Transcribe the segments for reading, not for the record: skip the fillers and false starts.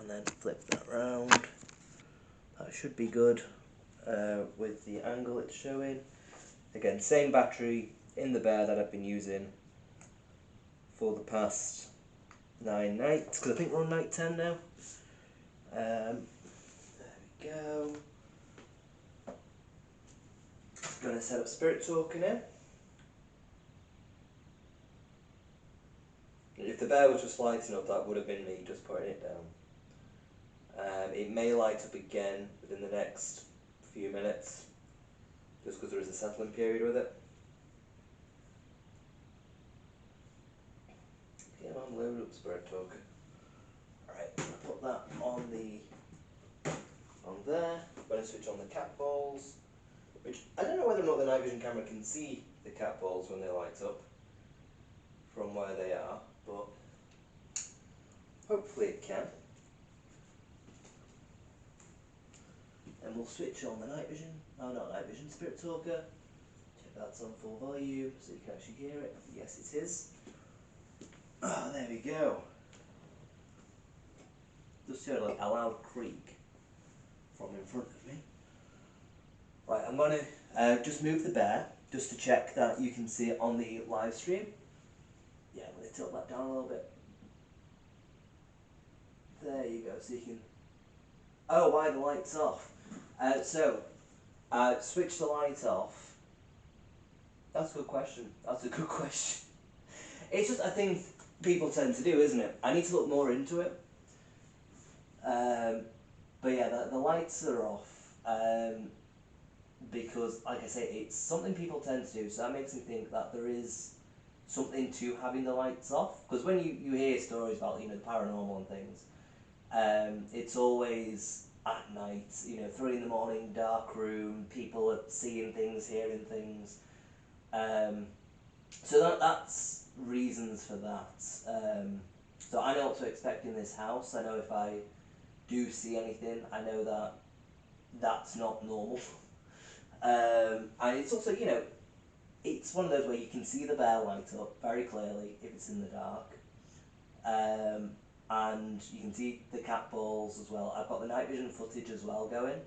and then flip that round. That should be good with the angle it's showing. Again, same battery in the bear that I've been using for the past 9 nights, because I think we're on night 10 now. There we go. Going to set up Spirit Talker now. If the bear was just lighting up, that would have been me just putting it down. It may light up again within the next few minutes, just because there is a settling period with it. Yeah, I'm loaded up Spirit Talker. Alright, I'm going to put that on there. I'm going to switch on the cat balls, which I don't know whether or not the night vision camera can see the cat balls when they light up from where they are, but hopefully it can. And we'll switch on the night vision, not night vision, Spirit Talker. Check that's on full volume so you can actually hear it. Yes, it is. Oh, there we go. Just heard like a loud creak from in front of me. Right, I'm going to just move the bear just to check that you can see it on the live stream. Yeah, I'm going to tilt that down a little bit. There you go, so you can... Oh, why the light's off? Switch the light off. That's a good question. That's a good question. It's just a thing people tend to do, isn't it? I need to look more into it. But yeah, the lights are off. Because, like I say, it's something people tend to do, so that makes me think that there is something to having the lights off. Because when you hear stories about, the paranormal and things, it's always at night, 3 in the morning, dark room, people are seeing things, hearing things. So that's reasons for that. So I know what to expect in this house. I know if I do see anything, I know that that's not normal. And it's also, it's one of those where you can see the bear light up very clearly if it's in the dark. And you can see the cat balls as well. I've got the night vision footage as well going,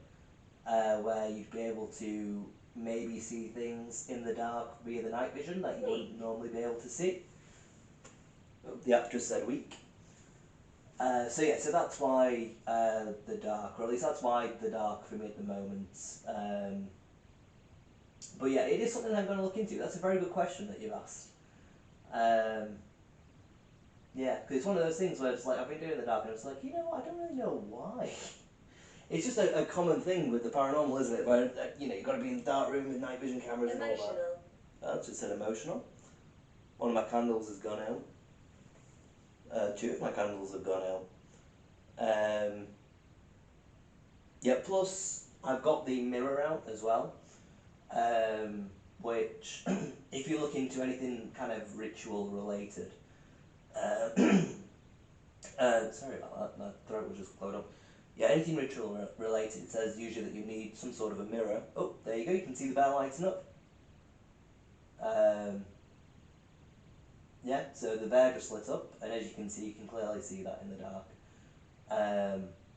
where you'd be able to maybe see things in the dark via the night vision that you wouldn't normally be able to see. The app just said weak. So that's why the dark, or at least that's why the dark for me at the moment. But yeah, it is something I'm going to look into. That's a very good question that you've asked. Yeah, because it's one of those things where it's like, I've been doing the dark and it's like, I don't really know why. It's just a common thing with the paranormal, isn't it? Where, you've got to be in the dark room with night vision cameras and all that. That's just said emotional. One of my candles has gone out. 2 of my candles have gone out. Yeah, plus I've got the mirror out as well. Which, if you look into anything kind of ritual related, sorry about that, my throat was just closed up. Yeah, anything ritual related, it says usually that you need some sort of a mirror. Oh, there you go, you can see the bear lighting up. Yeah, so the bear just lit up, and as you can see, you can clearly see that in the dark.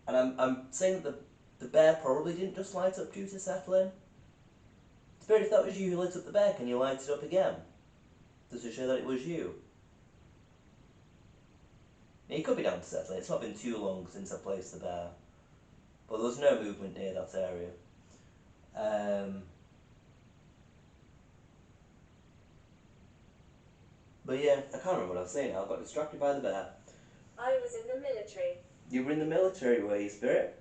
And I'm saying that the bear probably didn't just light up due to settling. Spirit, if that was you who lit up the bear, can you light it up again? Does it show that it was you? It could be down to settling. It's not been too long since I placed the bear. But there was no movement near that area. But yeah, I can't remember what I was saying now. I got distracted by the bear. I was in the military. You were in the military, were you, Spirit?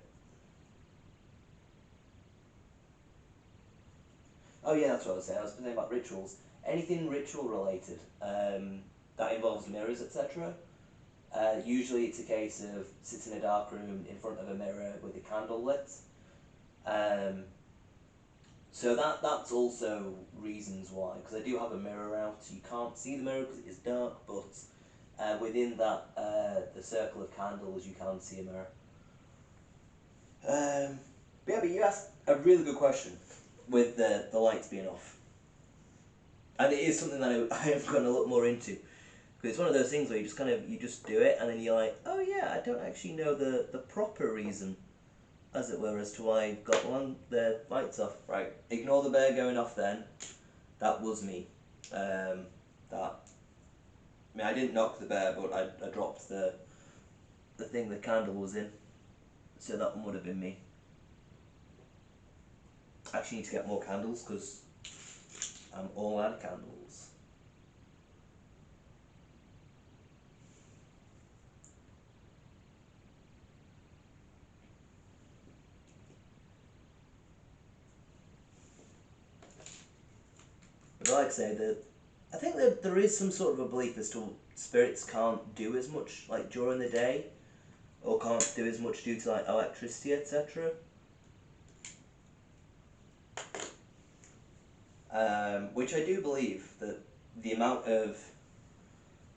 Oh yeah, that's what I was saying. I was saying about rituals. Anything ritual related that involves mirrors, etc. Usually it's a case of sitting in a dark room in front of a mirror with a candle lit. So that's also reasons why, because I do have a mirror out. You can't see the mirror because it is dark, but within that, the circle of candles, you can see a mirror. But you asked a really good question with the lights being off. And it is something that I am going to look more into. Because it's one of those things where you just you just do it, and then you're like, oh yeah, I don't actually know the proper reason, as it were, as to why I've got the lights off. Right, ignore the bear going off then. That was me. That. I mean, I didn't knock the bear, but I dropped the thing the candle was in. So that one would have been me. I actually need to get more candles because I'm all out of candles. But like I say, I think that there is some sort of a belief as to spirits can't do as much like during the day, or can't do as much due to like electricity, etc. Which I do believe that the amount of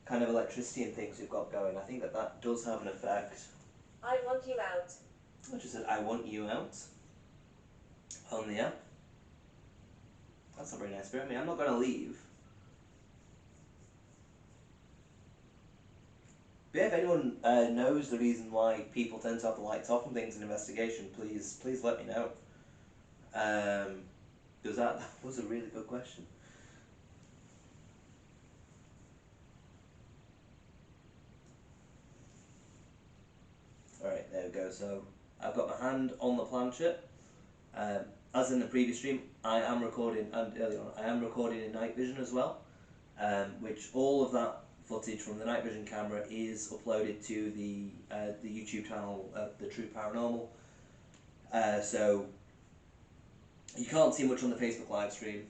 kind of electricity and things we've got going, I think that does have an effect. I want you out. I just said I want you out on the app. That's not very nice, but I mean I'm not gonna leave. But yeah, if anyone knows the reason why people tend to have the lights off and things in investigation, please let me know. Because that was a really good question. Alright, there we go. So I've got my hand on the planchette. As in the previous stream, I am recording, and earlier on, I am recording in night vision as well, which all of that footage from the night vision camera is uploaded to the YouTube channel, the True Paranormal. So you can't see much on the Facebook live stream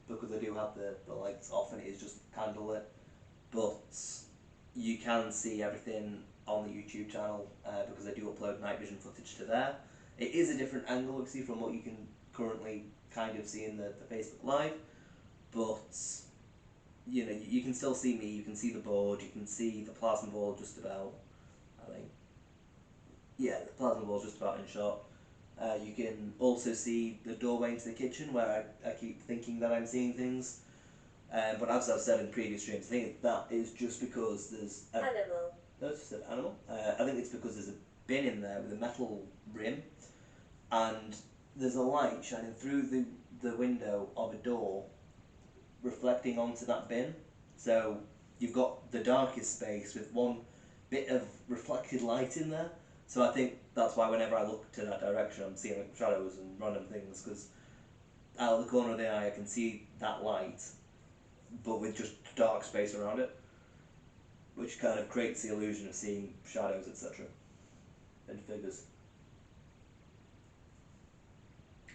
because I do have the lights off and it is just candlelit, but you can see everything on the YouTube channel because I do upload night vision footage to there. It is a different angle, obviously, from what you can currently kind of see in the Facebook Live, but you know, you can still see me, you can see the board, you can see the plasma ball just about, I think. Yeah, the plasma ball's just about in shot. You can also see the doorway into the kitchen where I keep thinking that I'm seeing things. But as I've said in previous streams, I think that is just because there's a... Animal. No, it's just an animal. I think it's because there's a bin in there with a metal rim, and there's a light shining through the window of a door reflecting onto that bin. So you've got the darkest space with one bit of reflected light in there. So I think that's why whenever I look to that direction, I'm seeing like shadows and random things, because out of the corner of the eye I can see that light, but with just dark space around it, which kind of creates the illusion of seeing shadows, etc. and figures.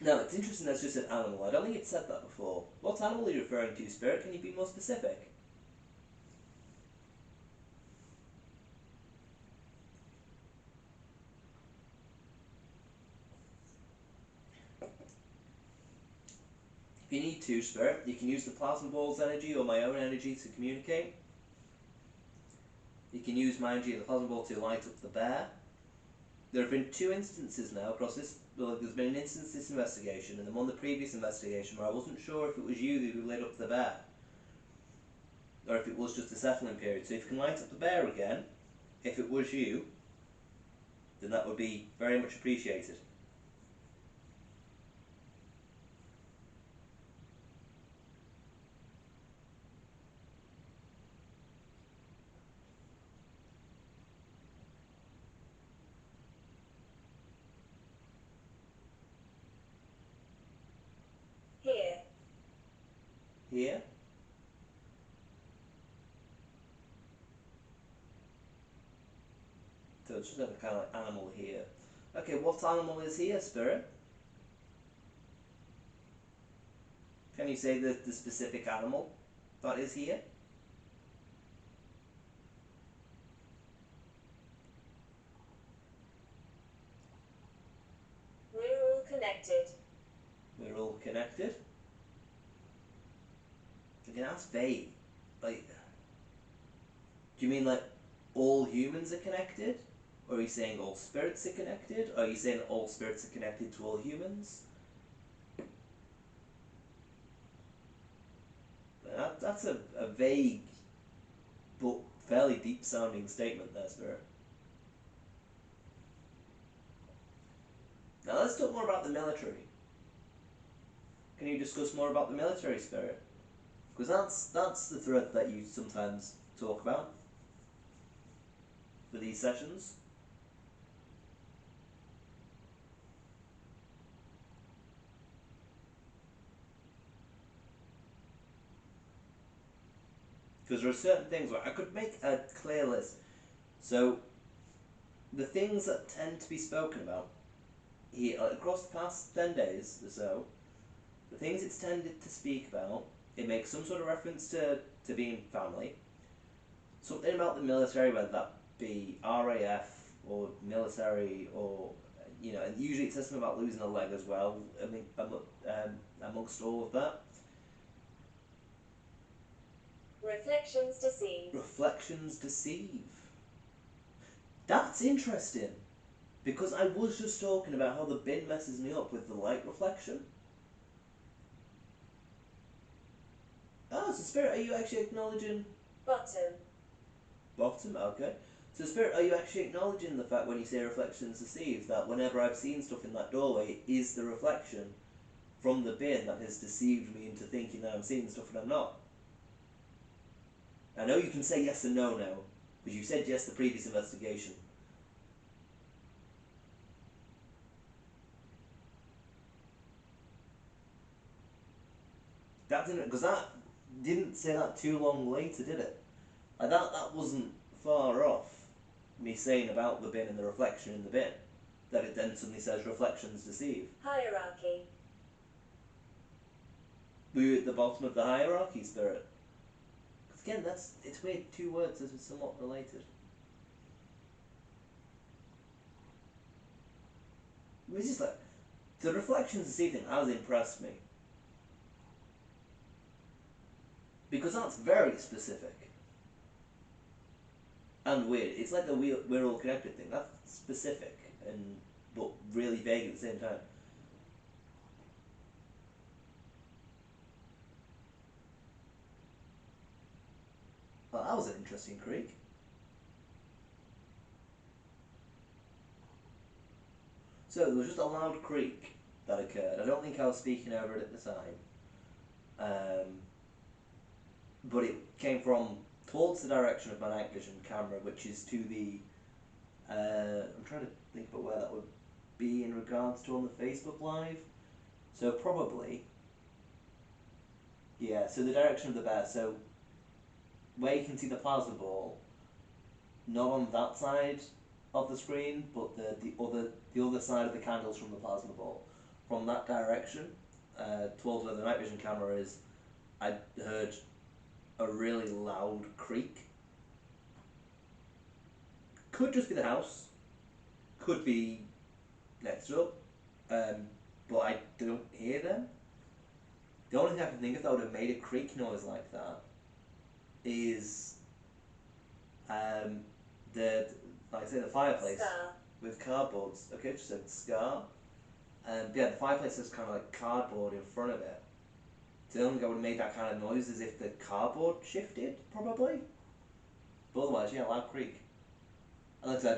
Now, it's interesting that's just an animal. I don't think it's said that before. What animal are you referring to, Spirit? Can you be more specific? If you need to, Spirit, you can use the plasma ball's energy or my own energy to communicate. You can use my energy and the plasma ball to light up the bear. There have been 2 instances now across this. Well, there's been an instance this investigation, and then one the previous investigation where I wasn't sure if it was you who lit up the bear, or if it was just a settling period. So if you can light up the bear again, if it was you, then that would be very much appreciated. Here. Here? So it's just a kind of like animal here. Okay, what animal is here, Spirit? Can you say the specific animal that is here? We're all connected. We're all connected? Again, that's vague. Like, do you mean like all humans are connected? Or are you saying all spirits are connected? Or are you saying all spirits are connected to all humans? That's a vague but fairly deep sounding statement there, Spirit. Now let's talk more about the military. Can you discuss more about the military, Spirit? Because that's the thread that you sometimes talk about for these sessions. Because there are certain things where I could make a clear list. So, the things that tend to be spoken about here across the past 10 days or so, the things it's tended to speak about, it makes some sort of reference to being family, something about the military, whether that be RAF or military or, and usually it says something about losing a leg as well, I mean, amongst all of that. Reflections deceive. Reflections deceive. That's interesting. Because I was just talking about how the bin messes me up with the light reflection. Oh, so Spirit, are you actually acknowledging... Bottom. Bottom? Okay. So Spirit, are you actually acknowledging the fact when you say reflections deceive, that whenever I've seen stuff in that doorway, it is the reflection from the bin that has deceived me into thinking that I'm seeing stuff and I'm not? I know you can say yes and no now, because you said yes the previous investigation. That didn't, because that didn't say that too long later, did it? Like that wasn't far off me saying about the bin and the reflection in the bin, that it then suddenly says reflections deceive. Hierarchy. Were you at the bottom of the hierarchy, Spirit? Because again, it's weird, two words that are somewhat related. It's just like, the reflections deceive thing has impressed me. Because that's very specific. And weird. It's like the we're all connected thing. That's specific and but really vague at the same time. Well, that was an interesting creek. So there was just a loud creak that occurred. I don't think I was speaking over it at the time. But it came from towards the direction of my night vision camera, which is to the... I'm trying to think about where that would be in regards to on the Facebook Live. So probably... Yeah, so the direction of the bear. So where you can see the plasma ball, not on that side of the screen, but the other side of the candles from the plasma ball. From that direction, towards where the night vision camera is, I heard a really loud creak. Could just be the house, could be next up, but I don't hear them. The only thing I can think of that would have made a creak noise like that is the like I say, the fireplace Scar. with cardboards. Okay, just said scar. Yeah, the fireplace has kind of like cardboard in front of it. So the only thing that would have made that kind of noise is if the cardboard shifted, probably. But otherwise, yeah, loud creak. And like I said,